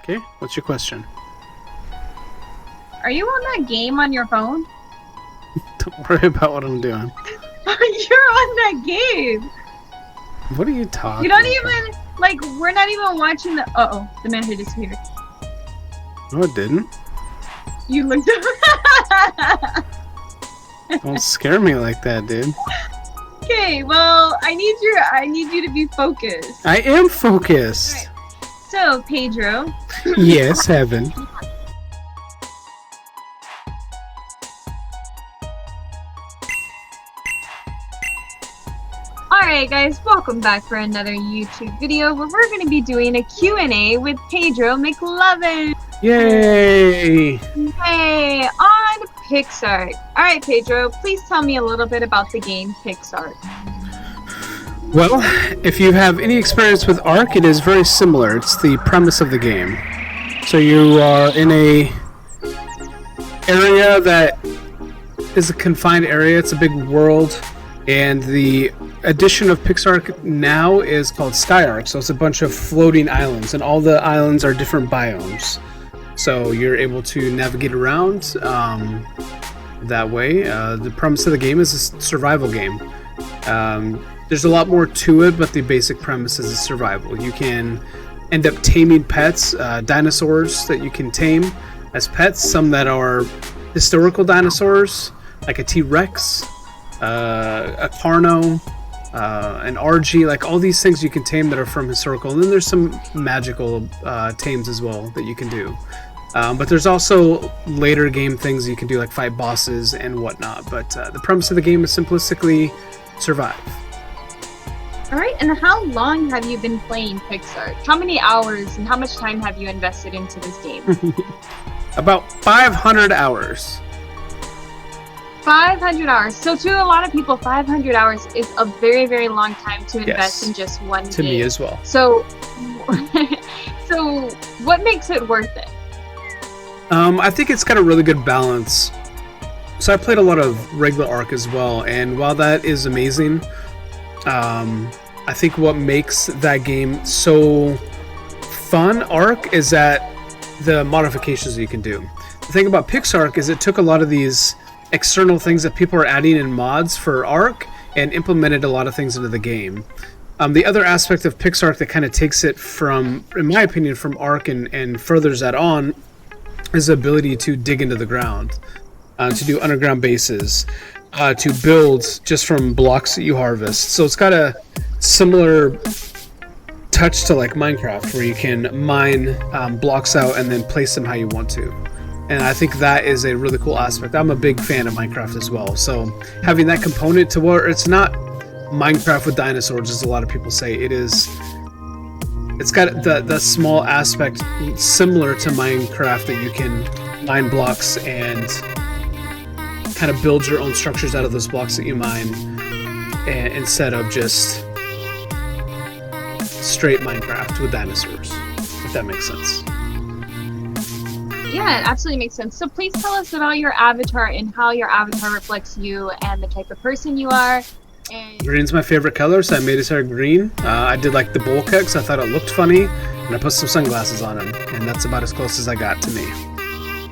Okay, what's your question? Are you on that game on your phone? Don't worry about what I'm doing. You're on that game. What are you talking You don't about? even, like, we're not even watching the... Uh-oh, the man who disappeared. No, it didn't. You looked up. Don't scare me like that, dude. Okay, well, I need you to be focused. I am focused. Right. So, Pedro. Yes, Heaven. Alright guys, welcome back for another YouTube video where we're going to be doing a Q&A with Pedro McLovin. Yay! Hey, on PixArk. Alright Pedro, please tell me a little bit about the game PixArk. Well, if you have any experience with Ark, it is very similar. It's the premise of the game. So you are in a area that is a confined area. It's a big world, and the edition of PixArk now is called Skyward. So it's a bunch of floating islands, and all the islands are different biomes. So you're able to navigate around that way. The premise of the game is a survival game. There's a lot more to it, but the basic premise is survival. You can end up taming pets, dinosaurs that you can tame as pets. Some that are historical dinosaurs, like a T-Rex, a Carno, an RG, like all these things you can tame that are from historical. And then there's some magical tames as well that you can do. But there's also later game things you can do, like fight bosses and whatnot. But the premise of the game is simplistically survive. Alright, and how long have you been playing PixArk? How many hours and how much time have you invested into this game? About 500 hours. 500 hours. So to a lot of people, 500 hours is a very, very long time to invest in just one game. To me as well. So, so what makes it worth it? I think it's got a really good balance. So I played a lot of regular Ark as well, and while that is amazing, I think what makes that game so fun, Ark, is that the modifications you can do. The thing about PixArk is it took a lot of these external things that people are adding in mods for Ark and implemented a lot of things into the game. The other aspect of PixArk that kind of takes it from, in my opinion, from Ark and furthers that on is the ability to dig into the ground, to do underground bases, to build just from blocks that you harvest. So it's got a similar touch to like Minecraft, where you can mine blocks out and then place them how you want to. And I think that is a really cool aspect. I'm a big fan of Minecraft as well. So having that component to where it's not Minecraft with dinosaurs, as a lot of people say, it's got the small aspect similar to Minecraft, that you can mine blocks and kind of build your own structures out of those blocks that you mine, instead of just straight Minecraft with dinosaurs, if that makes sense. Yeah, it absolutely makes sense. So please tell us about your avatar and how your avatar reflects you and the type of person you are. And Green's my favorite color, so I made his hair green. I did like the bowl cut because I thought it looked funny, and I put some sunglasses on him, and that's about as close as I got to me.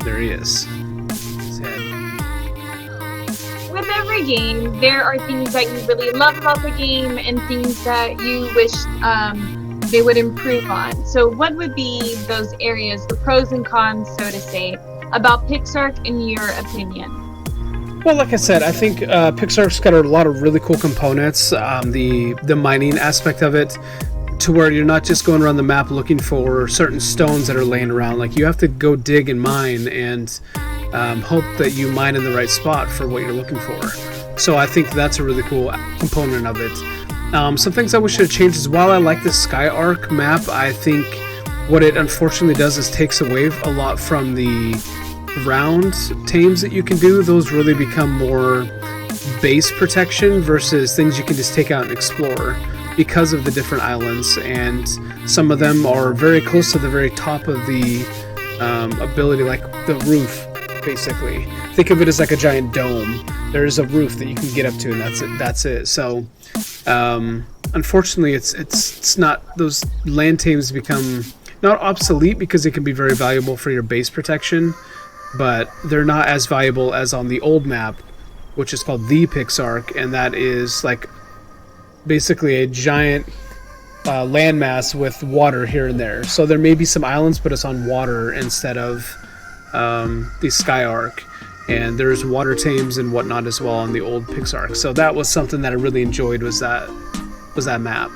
There he is. His head. with every game, there are things that you really love about the game and things that you wish they would improve on. So what would be those areas, the pros and cons, so to say, about PixArk in your opinion? Well, like I said, I think PixArk's got a lot of really cool components. The mining aspect of it, to where you're not just going around the map looking for certain stones that are laying around. Like, you have to go dig and mine and hope that you mine in the right spot for what you're looking for. So I think that's a really cool component of it. Some things I wish it had changed is, while I like the Skyward map, I think what it unfortunately does is takes away a lot from the round tames that you can do. Those really become more base protection versus things you can just take out and explore, because of the different islands, and some of them are very close to the very top of the ability, like the roof, basically. Think of it as like a giant dome. There's a roof that you can get up to, and that's it. So unfortunately, it's not, those land tames become not obsolete because it can be very valuable for your base protection, but they're not as valuable as on the old map, which is called the PixArk, and that is like basically a giant landmass with water here and there. So there may be some islands, but it's on water instead of the Skyward. And there's water tames and whatnot as well on the old PixArk. So that was something that I really enjoyed, was that map.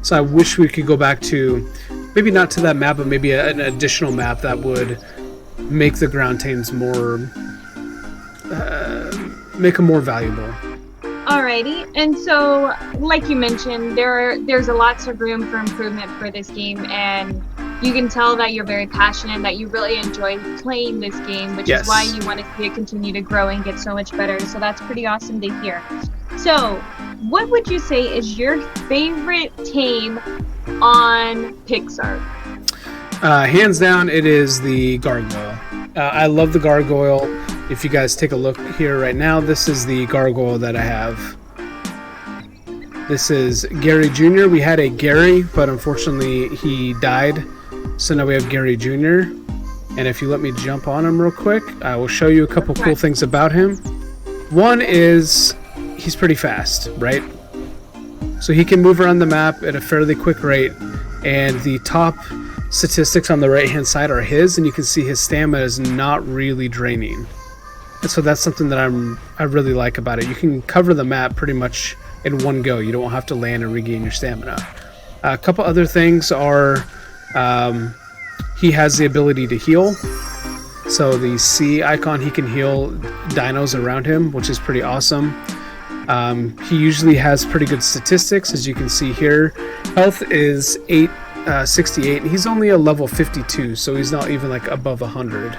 So I wish we could go back to, maybe not to that map, but maybe an additional map that would make the ground tames more, make them more valuable. Alrighty, and so like you mentioned, there's a lots of room for improvement for this game, and you can tell that you're very passionate, that you really enjoy playing this game, which is why you want to see it continue to grow and get so much better. So that's pretty awesome to hear. So what would you say is your favorite tame on Pixar? Hands down, it is the gargoyle. I love the gargoyle. If you guys take a look here right now, this is the gargoyle that I have. This is Gary Jr. We had a Gary, but unfortunately he died. So now we have Gary Jr. And if you let me jump on him real quick, I will show you a couple cool things about him. One is he's pretty fast, right? So he can move around the map at a fairly quick rate, and the top statistics on the right hand side are his, and you can see his stamina is not really draining. And so that's something that I really like about it. You can cover the map pretty much in one go. You don't have to land and regain your stamina. A couple other things are he has the ability to heal. So the C icon, he can heal dinos around him, which is pretty awesome. He usually has pretty good statistics, as you can see here. Health is 868, and he's only a level 52, so he's not even like above 100.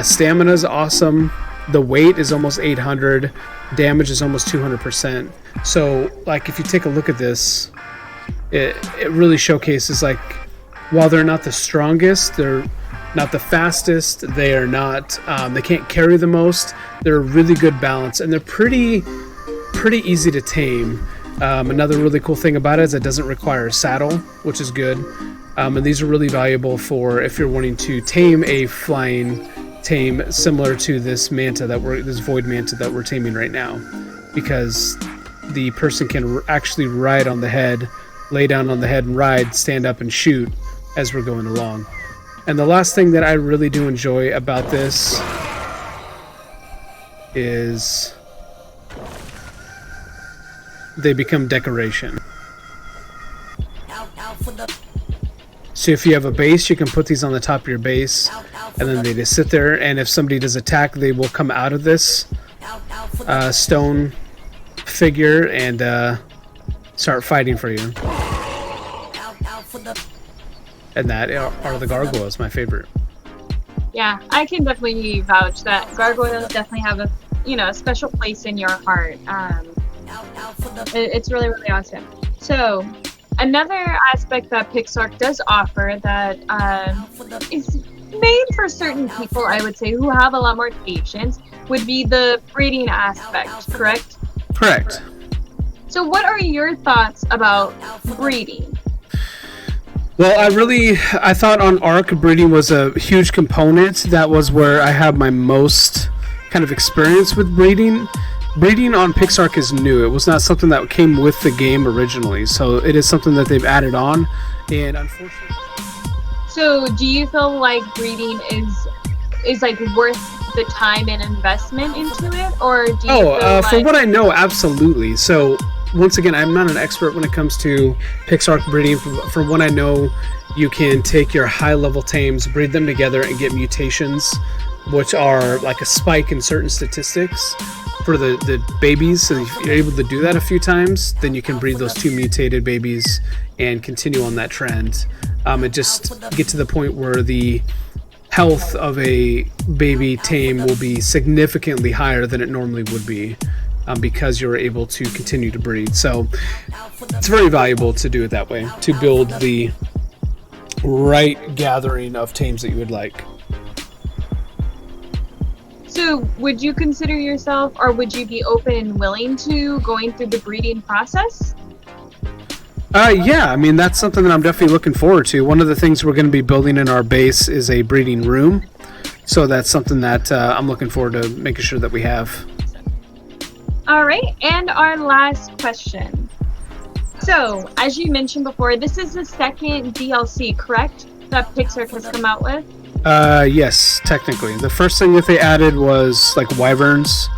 Stamina is awesome. The weight is almost 800. Damage is almost 200%. So, like, if you take a look at this, it really showcases, like, while they're not the strongest, they're not the fastest, they are not, they can't carry the most, they're a really good balance, and they're pretty easy to tame. Another really cool thing about it is it doesn't require a saddle, which is good. And these are really valuable for if you're wanting to tame a flying tame similar to this manta this void manta that we're taming right now, because the person can actually ride on the head, lay down on the head and ride, stand up and shoot as we're going along. And the last thing that I really do enjoy about this is they become decoration. So if you have a base, you can put these on the top of your base, and then they just sit there, and if somebody does attack, they will come out of this stone figure and start fighting for you. And that are the gargoyles, my favorite. Yeah, I can definitely vouch that gargoyles definitely have a special place in your heart. It's really, really awesome. So another aspect that PixArk does offer that is made for certain people, I would say, who have a lot more patience, would be the breeding aspect, correct? Correct. So what are your thoughts about breeding? Well, I thought on Ark, breeding was a huge component. That was where I have my most kind of experience with breeding. Breeding on PixArk is new. It was not something that came with the game originally, so it is something that they've added on, and unfortunately... So do you feel like breeding is like worth the time and investment into it, or do you feel like... From what I know, absolutely. So once again, I'm not an expert when it comes to PixArk breeding. From what I know, you can take your high-level tames, breed them together, and get mutations, which are like a spike in certain statistics for the babies. So if you're able to do that a few times, then you can breed those two mutated babies and continue on that trend. And just get to the point where the health of a baby tame will be significantly higher than it normally would be, because you're able to continue to breed. So it's very valuable to do it that way, to build the right gathering of tames that you would like. So would you consider yourself, or would you be open and willing to going through the breeding process? Yeah, I mean, that's something that I'm definitely looking forward to. One of the things we're going to be building in our base is a breeding room. So that's something that I'm looking forward to making sure that we have. All right, and our last question. So, as you mentioned before, this is the second DLC, correct? That PixArk has come out with? Yes, technically. The first thing that they added was like wyverns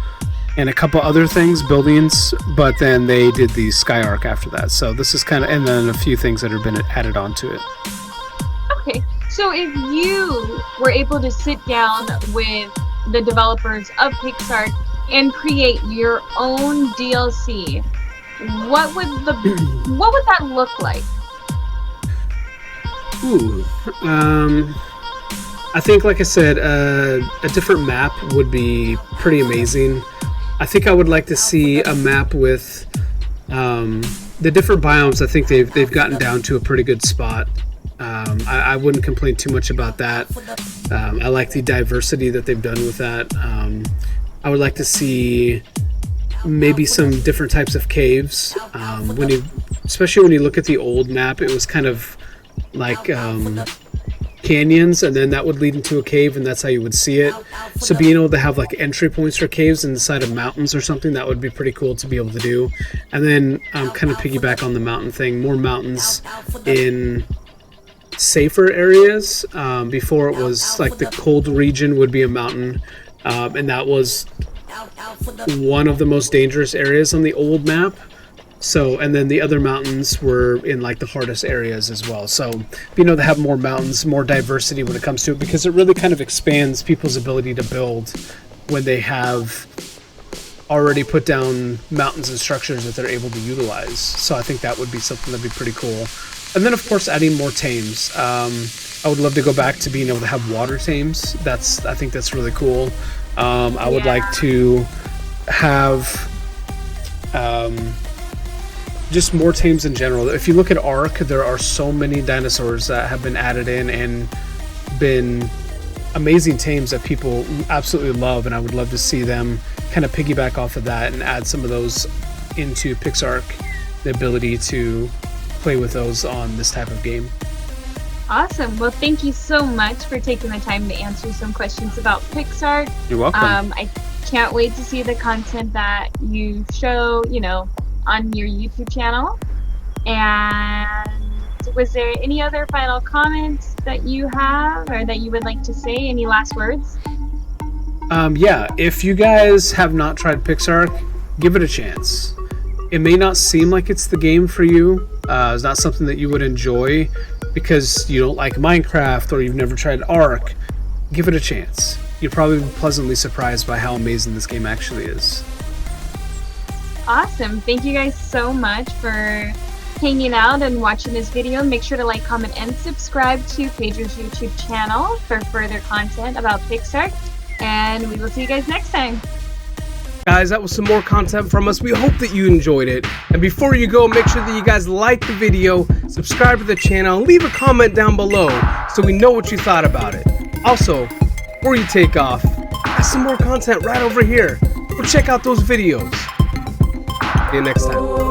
and a couple other things, buildings, but then they did the Skyark after that. So this is kind of, and then a few things that have been added onto it. Okay, so if you were able to sit down with the developers of PixArk and create your own DLC, what would that look like? Ooh, I think, like I said, a different map would be pretty amazing. I think I would like to see a map with the different biomes. I think they've gotten down to a pretty good spot. I wouldn't complain too much about that. I like the diversity that they've done with that. I would like to see maybe some different types of caves. Especially when you look at the old map, it was kind of like canyons, and then that would lead into a cave, and that's how you would see it. So being able to have like entry points for caves inside of mountains or something, that would be pretty cool to be able to do. And then kind of piggyback on the mountain thing, more mountains in safer areas. Before it was like the cold region would be a mountain, and that was one of the most dangerous areas on the old map. So, and then the other mountains were in like the hardest areas as well. So, being able to have more mountains, more diversity when it comes to it, because it really kind of expands people's ability to build when they have already put down mountains and structures that they're able to utilize. So I think that would be something that'd be pretty cool. And then, of course, adding more tames. I would love to go back to being able to have water tames. I think that's really cool. I would like to have just more tames in general. If you look at Ark, there are so many dinosaurs that have been added in and been amazing tames that people absolutely love, and I would love to see them kind of piggyback off of that and add some of those into PixArk, the ability to play with those on this type of game. Awesome. Well, thank you so much for taking the time to answer some questions about PixArk. You're welcome. I can't wait to see the content that you show, on your YouTube channel. And was there any other final comments that you have or that you would like to say? Any last words? Yeah, if you guys have not tried PixArk, give it a chance. It may not seem like it's the game for you. It's not something that you would enjoy because you don't like Minecraft or you've never tried Ark. Give it a chance. You'll probably be pleasantly surprised by how amazing this game actually is. Awesome. Thank you guys so much for hanging out and watching this video. Make sure to like, comment, and subscribe to Pager's YouTube channel for further content about PixArk. And we will see you guys next time. Guys, that was some more content from us. We hope that you enjoyed it. And before you go, make sure that you guys like the video, subscribe to the channel, and leave a comment down below so we know what you thought about it. Also, before you take off, got some more content right over here. Go check out those videos. See you next time.